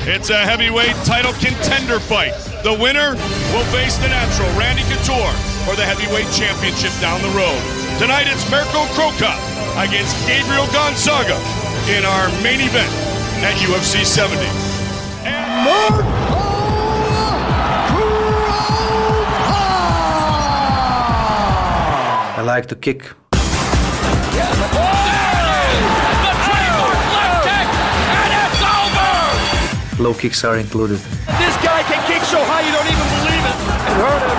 It's a heavyweight title contender fight. The winner will face the natural Randy Couture for the heavyweight championship down the road. Tonight it's Mirko against Gabriel Gonzaga in our main event at UFC 70. I like to kick. Low kicks are included. This guy can kick so high you don't even believe it. It hurt him.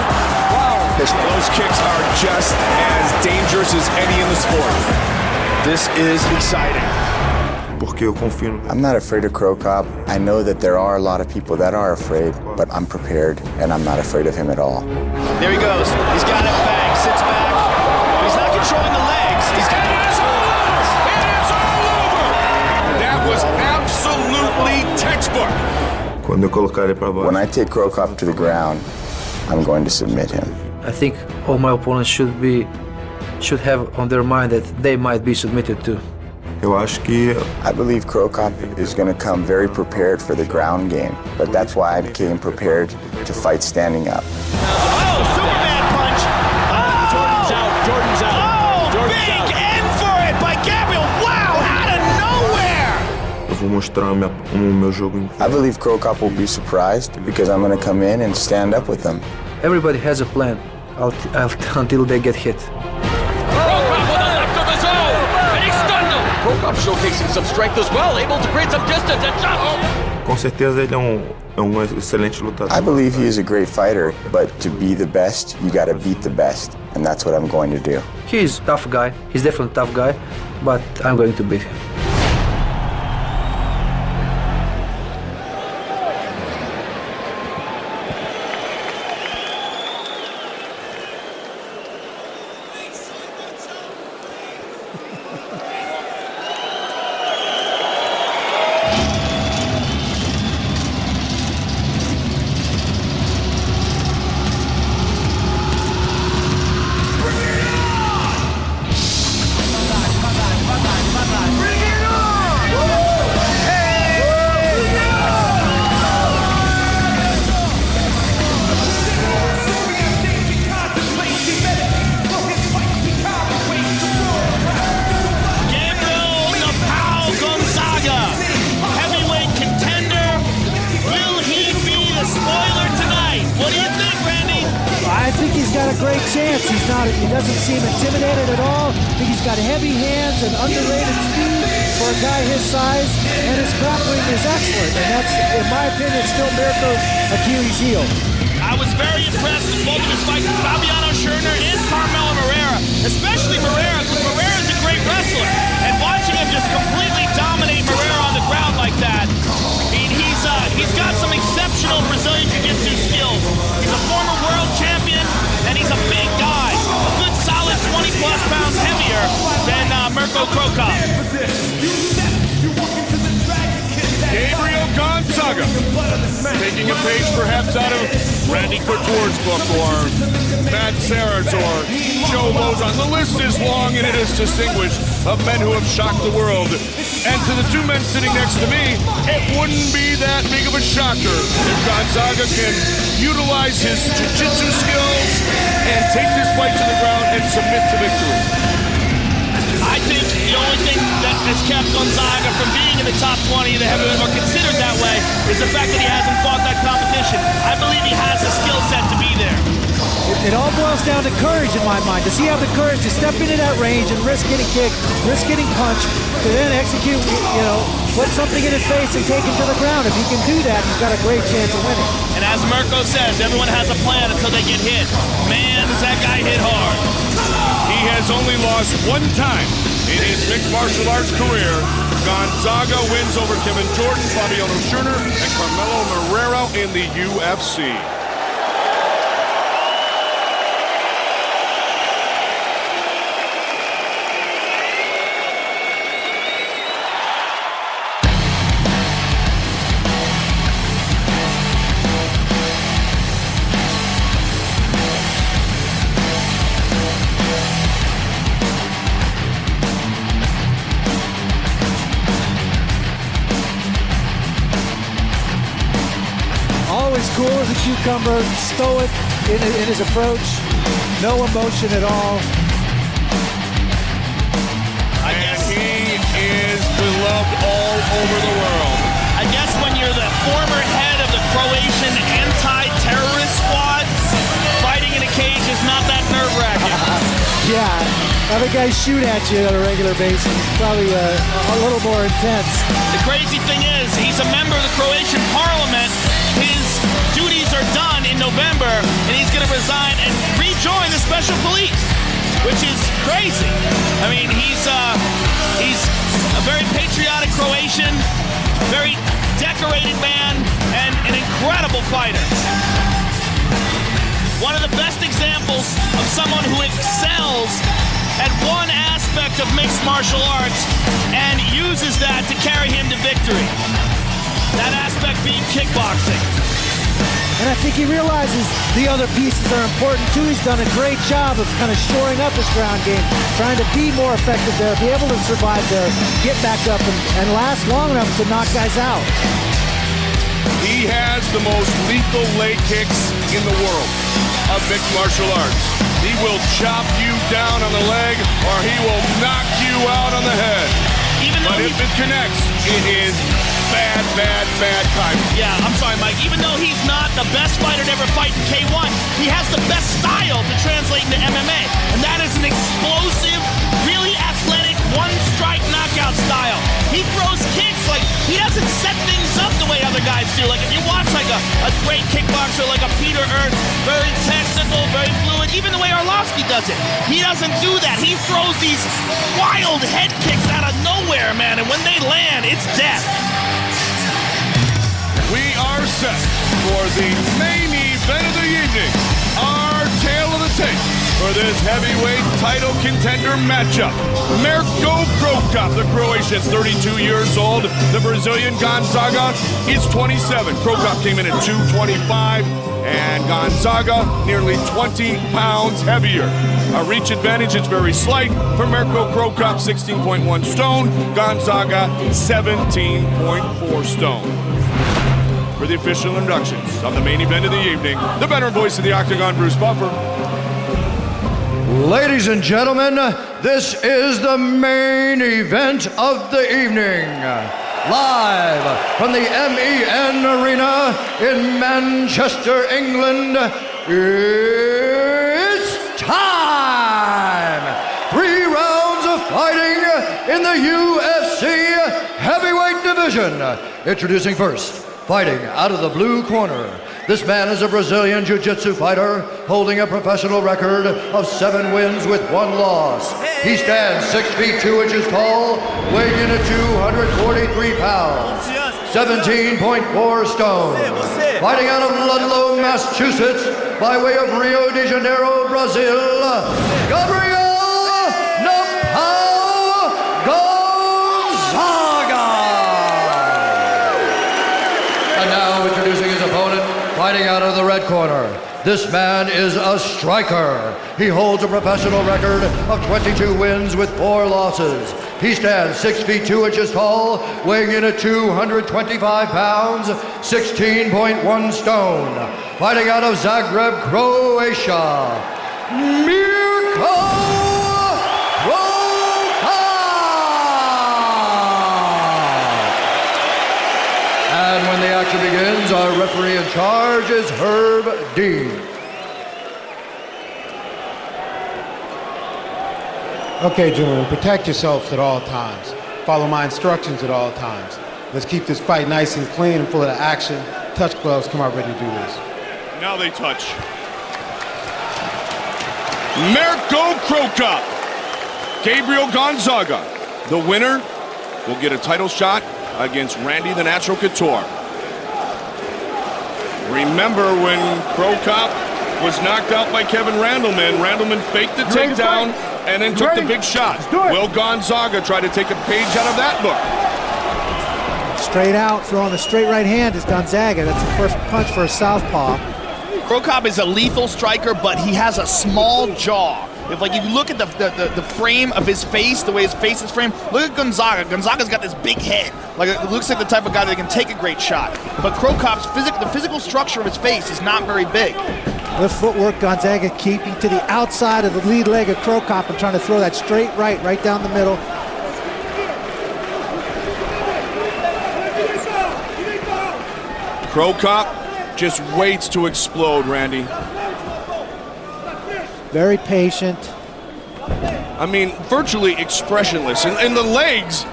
Wow. Those kicks are just as dangerous as any in the sport. This is exciting. I'm not afraid of Crow Cop. I know that there are a lot of people that are afraid, but I'm prepared and I'm not afraid of him at all. There he goes. He's got it back. Sits back. He's not controlling the legs. He's got it. It's all over. That was absolutely textbook. When I take Crow Cop to the ground, I'm going to submit him. I think all my opponents should have on their mind that they might be submitted to. I believe Crow Cop is going to come very prepared for the ground game, but that's why I came prepared to fight standing up. Oh, Superman punch! Oh! Jordan's out. Oh, big end for it by Gabriel. Wow, out of nowhere! I believe Crow Cop will be surprised because I'm going to come in and stand up with them. Everybody has a plan until they get hit. Crow Cop showcasing some strength as well, able to create some distance and I believe he is a great fighter, but to be the best, you got to beat the best, and that's what I'm going to do. He's a tough guy. He's definitely a tough guy, but I'm going to beat him. He's got a great chance. He doesn't seem intimidated at all. I think he's got heavy hands and underrated speed for a guy his size, and his grappling is excellent. And that's, in my opinion, still Mirko's Achilles heel. I was very impressed with both of his fights with Fabiano Schurner and Carmelo Moreira, especially Moreira, because Moreira's a great wrestler. And watching him just completely dominate Moreira on the ground like that, he's got some exceptional Brazilian Jiu-Jitsu skills. He's a former world champion, and he's a big guy. A good solid 20-plus pounds heavier than Mirko Crow Cop. Gabriel Gonzaga, taking a page perhaps out of Randy Couture's book or Matt Serra's or Joe Lozon. The list is long and it is distinguished of men who have shocked the world. And to the two men sitting next to me, it wouldn't be that big of a shocker if Gonzaga can utilize his jiu-jitsu skills and take this fight to the ground and submit to victory. I think the only thing that has kept Gonzaga from being in the top 20 of the heavyweight, or considered that way, is the fact that he hasn't fought that competition. I believe he has the skill set to be there. It all boils down to courage in my mind. Does he have the courage to step into that range and risk getting kicked, risk getting punched, to then execute, put something in his face and take him to the ground? If he can do that, he's got a great chance of winning. And as Mirko says, everyone has a plan until they get hit. Man, does that guy hit hard. He has only lost one time in his mixed martial arts career. Gonzaga wins over Kevin Jordan, Fabiano Schurner, and Carmelo Moreira in the UFC. always cool as a cucumber, stoic in his approach, no emotion at all. I guess He is beloved all over the world. I guess when you're the former head of the Croatian anti-terrorist squad, fighting in a cage is not that nerve-wracking. Yeah, having guys shoot at you on a regular basis is probably a little more intense. The crazy thing is, he's a member of the Croatian parliament. His duties are done in November, and he's going to resign and rejoin the special police, which is crazy. I mean, he's a very patriotic Croatian, very decorated man, and an incredible fighter. One of the best examples of someone who excels at one aspect of mixed martial arts and uses that to carry him to victory. That aspect being kickboxing. And I think he realizes the other pieces are important too. He's done a great job of kind of shoring up his ground game, trying to be more effective there, be able to survive there, get back up and last long enough to knock guys out. He has the most lethal leg kicks in the world of mixed martial arts. He will chop you down on the leg or he will knock you out on the head. But if it connects, it is bad timing. Yeah, I'm sorry, Mike. Even though he's not the best fighter to ever fight in K1, he has the best style to translate into MMA. And that is an explosive, really athletic, one-strike knockout style. He throws kicks like he doesn't set things up the way other guys do. Like if you watch like a great kickboxer like a Peter Ernst, very technical, very fluid, even the way Arlovsky does it. He doesn't do that. He throws these wild head kicks out of nowhere, man. And when they land, it's death. We are set for the main event of the evening. Our tale of the tape for this heavyweight title contender matchup. Mirko Krokop, the Croatian, 32 years old. The Brazilian Gonzaga is 27. Krokop came in at 225, and Gonzaga nearly 20 pounds heavier. A reach advantage is very slight for Mirko Krokop, 16.1 stone. Gonzaga, 17.4 stone. For the official inductions of the main event of the evening, the veteran voice of the Octagon, Bruce Buffer. Ladies and gentlemen, this is the main event of the evening. Live from the MEN Arena in Manchester, England, it's time! 3 rounds of fighting in the UFC heavyweight division. Introducing first, fighting out of the blue corner, this man is a Brazilian jiu-jitsu fighter holding a professional record of 7 wins with 1 loss. He stands 6 feet 2 inches tall, weighing in at 243 pounds, 17.4 stone. Fighting out of Ludlow, Massachusetts, by way of Rio de Janeiro, Brazil, Gabriel Gonzaga. And now introducing his opponent, fighting out of the red corner. This man is a striker. He holds a professional record of 22 wins with 4 losses. He stands 6 feet 2 inches tall, weighing in at 225 pounds, 16.1 stone. Fighting out of Zagreb, Croatia, Mirko. And when the action begins, our referee in charge is Herb Dean. Okay, gentlemen, protect yourselves at all times. Follow my instructions at all times. Let's keep this fight nice and clean and full of action. Touch gloves, come out ready to do this. Now they touch. Mirko Krokop, Gabriel Gonzaga. The winner will get a title shot against Randy the Natural Couture. Remember when Krokop was knocked out by Kevin Randleman. Randleman faked the takedown and then took the big shot. Will Gonzaga try to take a page out of that book? Straight out, throwing the straight right hand is Gonzaga. That's the first punch for a southpaw. Krokop is a lethal striker, but he has a small jaw. If like you look at the frame of his face, the way his face is framed, look at Gonzaga. Gonzaga's got this big head. Like it looks like the type of guy that can take a great shot. But Cro Cop's the physical structure of his face is not very big. The footwork, Gonzaga keeping to the outside of the lead leg of Cro Cop and trying to throw that straight right down the middle. Cro Cop just waits to explode, Randy. Very patient. I mean, virtually expressionless. And the legs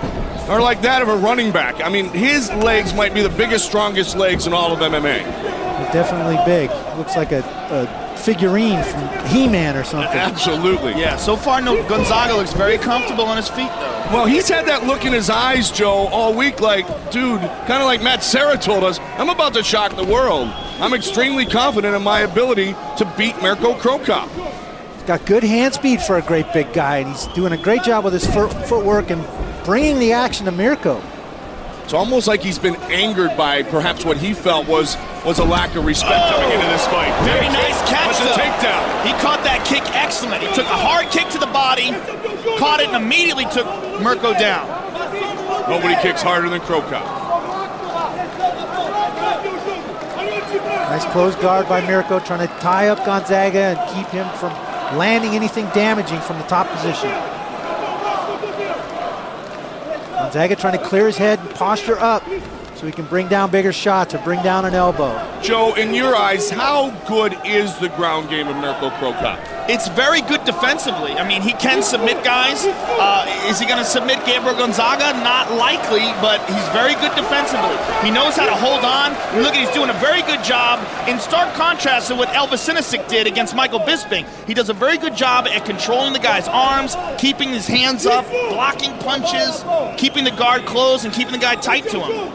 are like that of a running back. I mean, his legs might be the biggest, strongest legs in all of MMA. They're definitely big. Looks like a figurine from He-Man or something. Absolutely. Yeah, so far, Gonzaga looks very comfortable on his feet, though. Well, he's had that look in his eyes, Joe, all week like, dude, kind of like Matt Serra told us, I'm about to shock the world. I'm extremely confident in my ability to beat Mirko Cro Cop. He's got good hand speed for a great big guy, and he's doing a great job with his footwork and bringing the action to Mirko. It's almost like he's been angered by perhaps what he felt was a lack of respect coming into this fight. Very nice catch, though. Takedown. He caught that kick excellent. He took a hard kick to the body, caught it, and immediately took Mirko down. Nobody kicks harder than Cro Cop. Nice close guard by Mirko, trying to tie up Gonzaga and keep him from landing anything damaging from the top position. Gonzaga trying to clear his head and posture up so he can bring down bigger shots or bring down an elbow. Joe, in your eyes, how good is the ground game of Mirko Cro Cop? It's very good defensively. I mean, he can submit guys. Is he going to submit Gabriel Gonzaga? Not likely, but he's very good defensively. He knows how to hold on. And look, he's doing a very good job in stark contrast to what Elvis Sinisic did against Michael Bisping. He does a very good job at controlling the guy's arms, keeping his hands up, blocking punches, keeping the guard closed, and keeping the guy tight to him.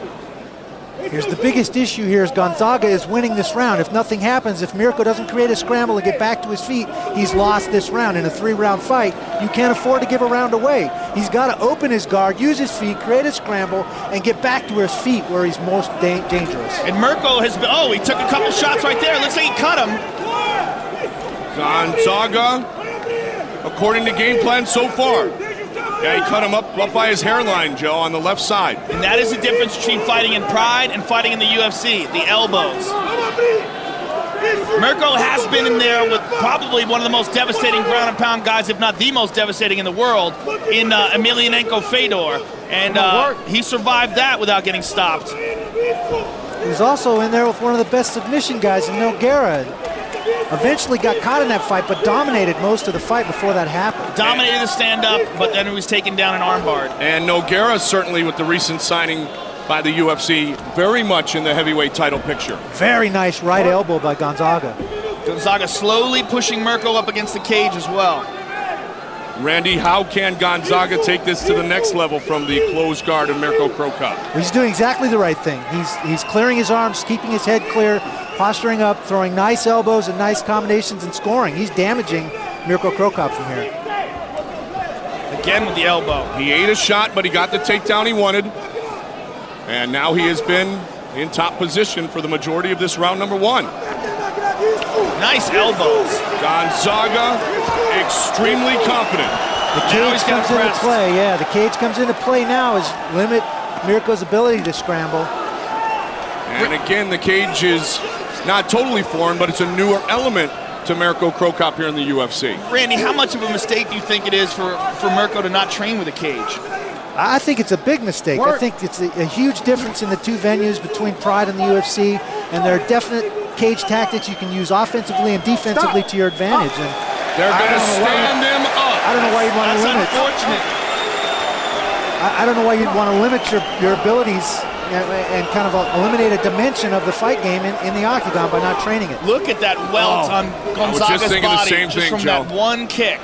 Here's the biggest issue here is Gonzaga is winning this round. If nothing happens, if Mirko doesn't create a scramble and get back to his feet, he's lost this round. In a 3-round fight, you can't afford to give a round away. He's got to open his guard, use his feet, create a scramble, and get back to his feet where he's most dangerous. And Mirko has been, he took a couple shots right there. Looks like he cut him. Gonzaga, according to game plan so far. Yeah, he cut him up by his hairline, Joe, on the left side. And that is the difference between fighting in Pride and fighting in the UFC, the elbows. Mirko has been in there with probably one of the most devastating ground and pound guys, if not the most devastating in the world, in Emelianenko Fedor. And he survived that without getting stopped. He's also in there with one of the best submission guys in Nogueira. Eventually got caught in that fight, but dominated most of the fight before that happened. Dominated the stand-up, but then he was taken down and armbarred. And Nogueira, certainly with the recent signing by the UFC, very much in the heavyweight title picture. Very nice right elbow by Gonzaga. Gonzaga slowly pushing Mirko up against the cage as well. Randy, how can Gonzaga take this to the next level from the closed guard of Mirko Cro Cop? He's doing exactly the right thing. He's clearing his arms, keeping his head clear, posturing up, throwing nice elbows and nice combinations and scoring. He's damaging Mirko Cro Cop from here. Again with the elbow. He ate a shot, but he got the takedown he wanted. And now he has been in top position for the majority of this round number 1. Nice elbows. Gonzaga, extremely confident. The cage comes into play, yeah. The cage comes into play now is limit Mirko's ability to scramble. And again, the cage is not totally foreign, but it's a newer element to Mirko Cro Cop here in the UFC. Randy, how much of a mistake do you think it is for Mirko to not train with a cage? I think it's a big mistake. I think it's a huge difference in the two venues between Pride and the UFC, and there are definite cage tactics you can use offensively and defensively to your advantage. And they're going to stand him up. I don't know why you'd want to limit. That's unfortunate. I don't know why you'd want to limit your abilities and kind of eliminate a dimension of the fight game in the octagon by not training it. Look at that welt on Gonzaga's thinking body the same just thing, from Joe. that one kick.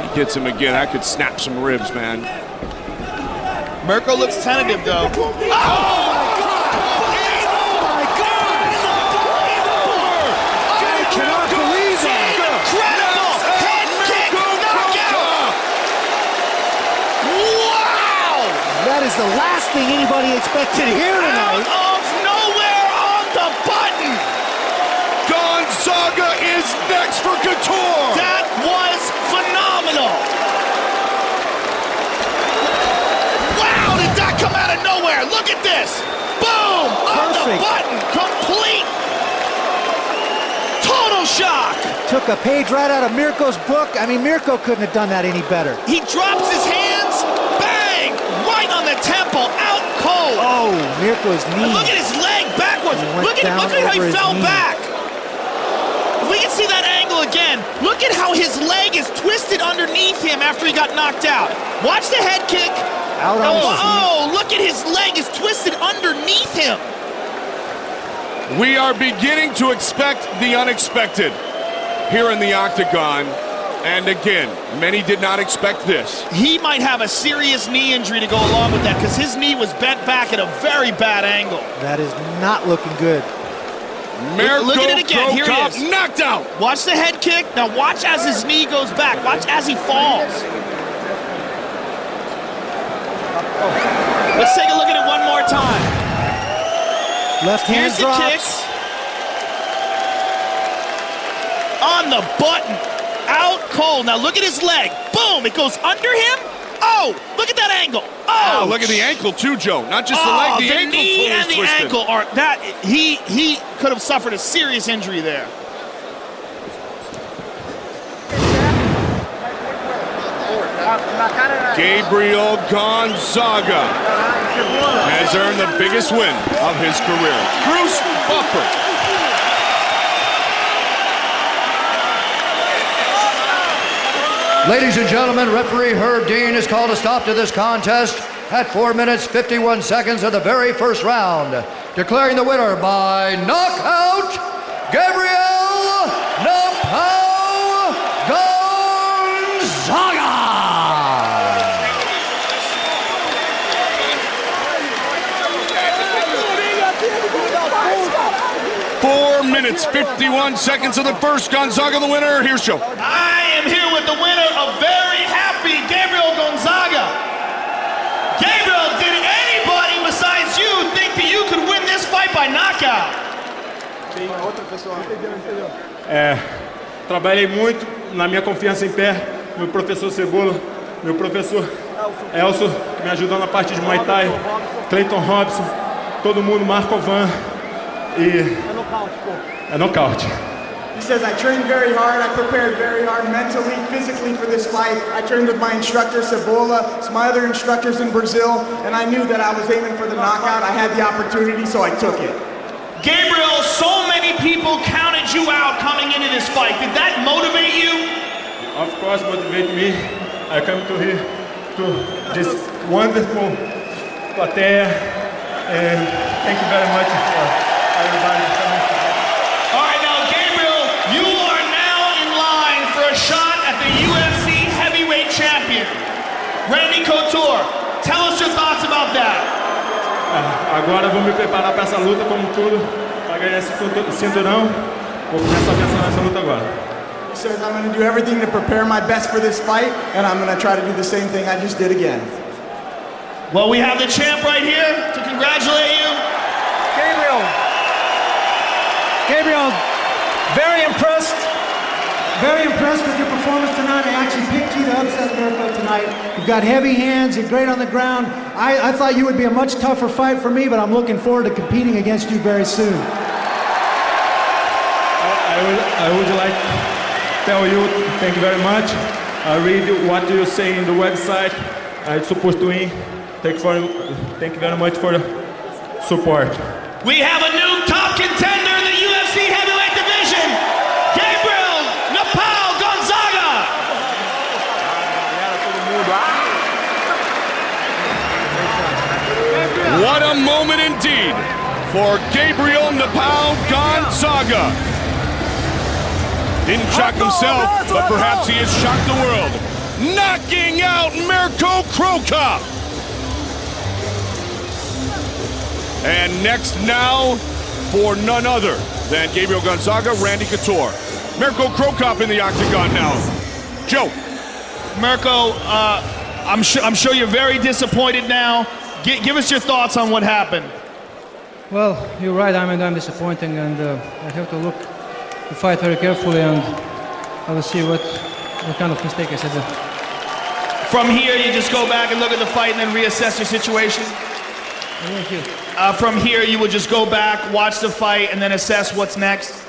He gets him again. I could snap some ribs, man. Mirko looks tentative, though. That is the last thing anybody expected here tonight. Out of nowhere on the button. Gonzaga is is next for Couture? That was phenomenal. Wow, did that come out of nowhere? Look at this. Boom, on the button, complete. Total shock. Took a page right out of Mirko's book. I mean, Mirko couldn't have done that any better. He drops his hands, bang, right on the temple, out cold. Oh, Mirko's knee. And look at his leg backwards. Look at how he fell back. If we can see that angle again, look at how his leg is twisted underneath him after he got knocked out. Watch the head kick. Out on his Oh, look at his leg is twisted underneath him. We are beginning to expect the unexpected here in the octagon. And again, many did not expect this. He might have a serious knee injury to go along with that because his knee was bent back at a very bad angle. That is not looking good. Mirko Look at it again. Here he is. knocked out. Watch the head kick. Now watch as his knee goes back. Watch as he falls. Let's take a look at it one more time. Left hand Here's the drops. kicks. On the button. Out cold. Now look at his leg. Boom. It goes under him. Oh, look at that angle. Oh, Look at the ankle too, Joe. Not just the leg, the ankle knee totally and the twisted. ankle are that he could have suffered a serious injury there. Gabriel Gonzaga has earned the biggest win of his career. Bruce Buffer. Ladies and gentlemen, referee Herb Dean has called a stop to this contest at 4 minutes 51 seconds of the very first round, declaring the winner by knockout, Gabriel Napao Gonzaga. 4 minutes 51 seconds of the first. Gonzaga the winner. Here's Joe. I am here with the winner of very happy Gabriel Gonzaga. Gabriel, did anybody besides you think that you could win this fight by knockout? Trabalhei muito na minha confiança em pé, meu professor Cebola, meu professor Elson, que me ajudou na parte de Muay Thai, Clayton Robson, todo mundo, Marco Van, e é nocaute. He says, I trained very hard, I prepared very hard mentally, physically for this fight. I trained with my instructor, Cebola, some other instructors in Brazil, and I knew that I was aiming for the knockout. I had the opportunity, so I took it. Gabriel, so many people counted you out coming into this fight. Did that motivate you? Of course, motivate me. I come to here to this wonderful platea, and thank you very much for everybody coming. All right, now, Gabriel, you are now in line for a shot at the UFC heavyweight champion, Randy Couture. Tell us your thoughts about that. Agora vou me preparar para essa luta como tudo, para ganhar esse cinturão. Vou começar a pensar nessa luta agora. He says, I'm going to do everything to prepare my best for this fight, and I'm going to try to do the same thing I just did again. Well, we have the champ right here to congratulate you. Gabriel, very impressed with your performance tonight. I actually picked you to upset Mirko tonight. You've got heavy hands, you're great on the ground. I thought you would be a much tougher fight for me, but I'm looking forward to competing against you very soon. I would like to tell you thank you very much. I read what you say in the website. I'm supposed to win. Thank you very much for the support. We have a new top contender in the UFC heavyweight division, Gabriel Napao Gonzaga. What a moment indeed for Gabriel Napao Gonzaga. Didn't shock himself, but perhaps he has shocked the world. Knocking out Mirko Krokop. And next now, for none other than Gabriel Gonzaga, Randy Couture. Mirko Krokop in the octagon now. Joe. Mirko, I'm sure you're very disappointed now. Give us your thoughts on what happened. Well, you're right. I'm disappointed, and I have to look the fight very carefully, and I will see what kind of mistake I said there. From here, you just go back and look at the fight and then reassess your situation? Thank you. From here, you would just go back, watch the fight, and then assess what's next?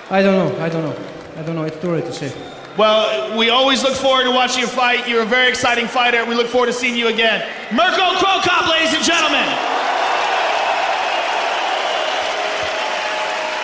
I don't know. It's too early to say. Well, we always look forward to watching you fight. You're a very exciting fighter, and we look forward to seeing you again. Mirko Krokop, ladies and